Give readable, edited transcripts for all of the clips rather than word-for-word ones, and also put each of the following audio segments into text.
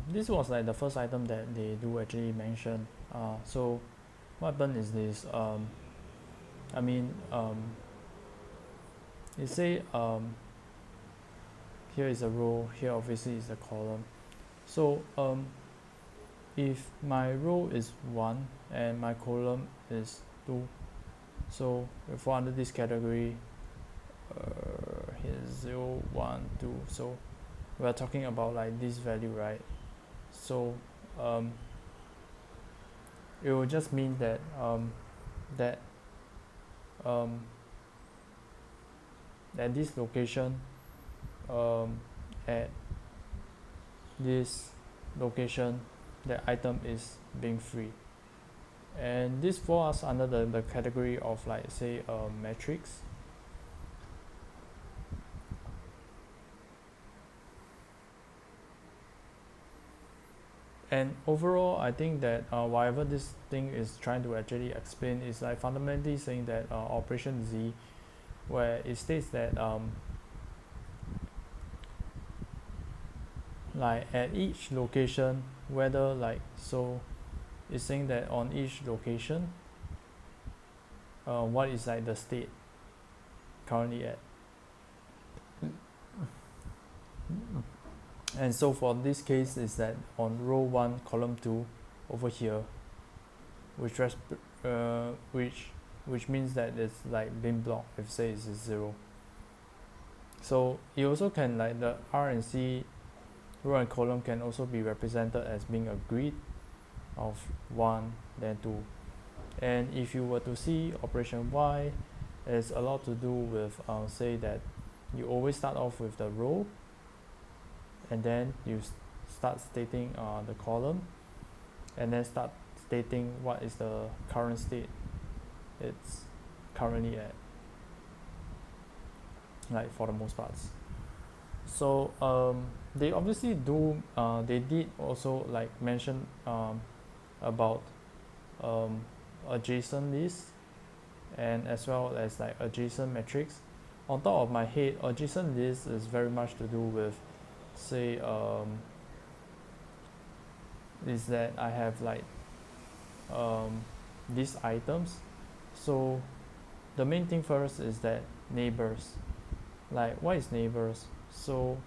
This was like the first item that they do actually mention. So what happened is this. I mean, you say here is a row, here obviously is a column. So if my row is 1 and my column is 2, so we fall under this category. Here's 0, 1, 2. So we're talking about like this value, right? So it will just mean that that um, at this location, at this location, the item is being free, and this falls under the category of like say a matrix. And overall, I think that whatever this thing is trying to actually explain is like fundamentally saying that operation Z, where it states that like at each location, whether like so it's saying that on each location what is like the state currently at. And so for this case is that on row 1 column 2 over here, which which means that it's like bin block if say it's 0. So it also can like the R and C row and column can also be represented as being a grid of 1 then 2. And if you were to see operation Y, it's a lot to do with say that you always start off with the row and then you start stating the column and then start stating what is the current state it's currently at, like for the most parts. So they obviously do they did also like mention about adjacent list and as well as like adjacent matrix. On top of my head, adjacent list is very much to do with say is that I have like these items. So the main thing first is that neighbors, like what is neighbors? So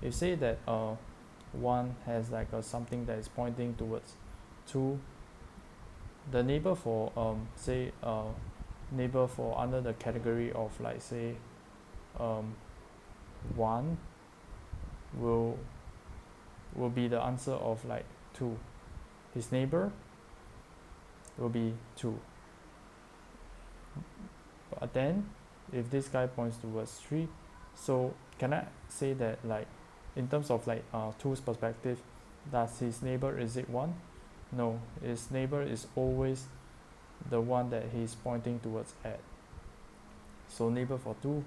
you say that one has like something that is pointing towards 2, the neighbor for say neighbor for under the category of like say 1 will be the answer of like 2. His neighbor will be 2. But then if this guy points towards 3, so can I say that like in terms of like 2's perspective, does his neighbor is it 1? No, his neighbor is always the one that he's pointing towards at. So neighbor for 2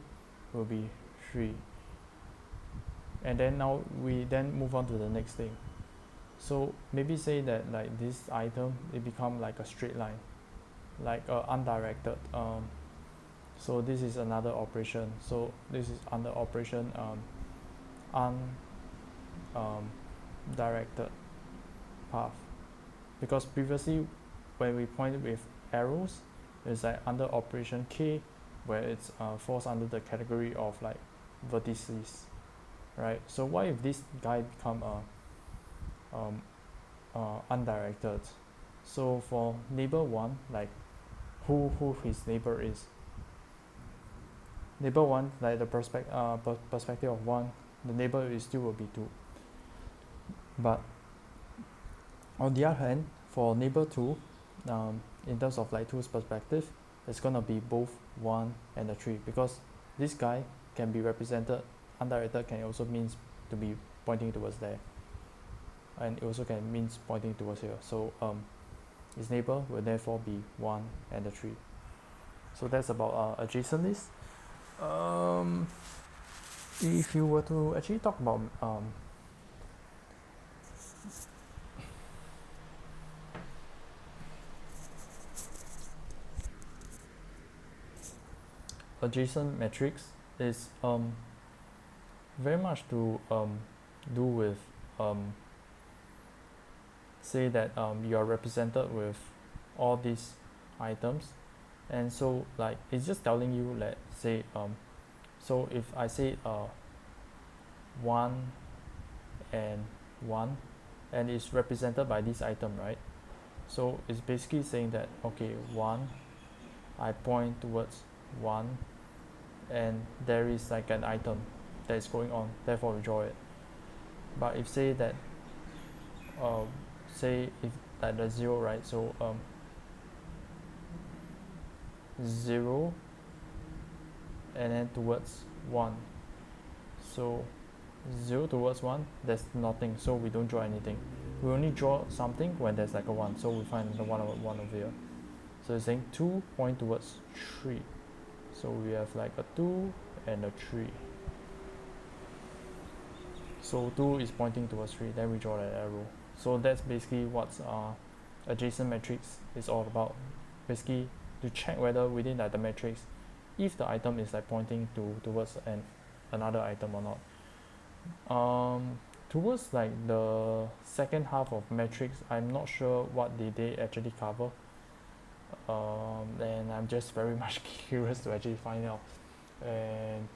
will be 3. And then now we then move on to the next thing. So maybe say that like this item it become like a straight line, like undirected. So this is another operation. So this is under operation undirected path, because previously when we pointed with arrows, it's like under operation K, where it's falls under the category of like vertices, right? So what if this guy become undirected? So for neighbor 1, like who his neighbor is, neighbor 1, like the perspective of 1, the neighbor is still will be 2. But on the other hand, for neighbor 2, in terms of like 2's perspective, it's gonna be both 1 and the 3, because this guy can be represented, undirected can also means to be pointing towards there, and it also can means pointing towards here. So his neighbor will therefore be 1 and the 3. So that's about adjacent list. If you were to actually talk about adjacent matrix, is very much to do with say that you are represented with all these items, and so like it's just telling you, let's say so if I say 1 and 1 and it's represented by this item, right? So it's basically saying that okay, 1, I point towards 1, and there is like an item that is going on, therefore we draw it. But if say that say if like the 0, right? So 0 and then towards 1, so 0 towards 1, there's nothing, so we don't draw anything. We only draw something when there's like a 1, so we find the 1 over here. So it's saying 2 point towards 3, so we have like a 2 and a 3. So 2 is pointing towards 3, then we draw that arrow. So that's basically what's adjacent matrix is all about. Basically to check whether within like the matrix, if the item is like pointing towards another item or not. Towards like the second half of matrix, I'm not sure what did they actually cover, and I'm just very much curious to actually find out, and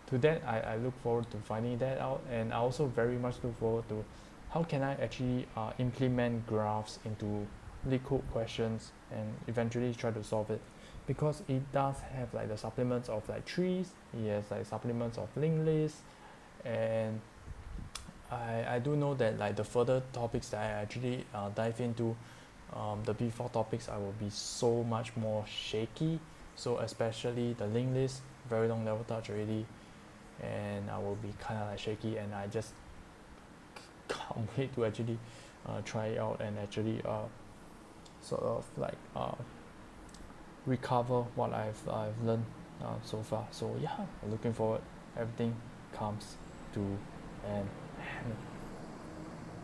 to that I look forward to finding that out. And I also very much look forward to how can I actually implement graphs into LeetCode questions and eventually try to solve it, because it does have like the supplements of like trees, it has like supplements of linked lists, and I do know that like the further topics that I actually dive into, the B4 topics, I will be so much more shaky. So especially the linked list, very long never touch already, and I will be kind of like shaky, and I just can't wait to actually try it out and actually sort of like recover what I've learned so far. So yeah, I'm looking forward. Everything comes to an end.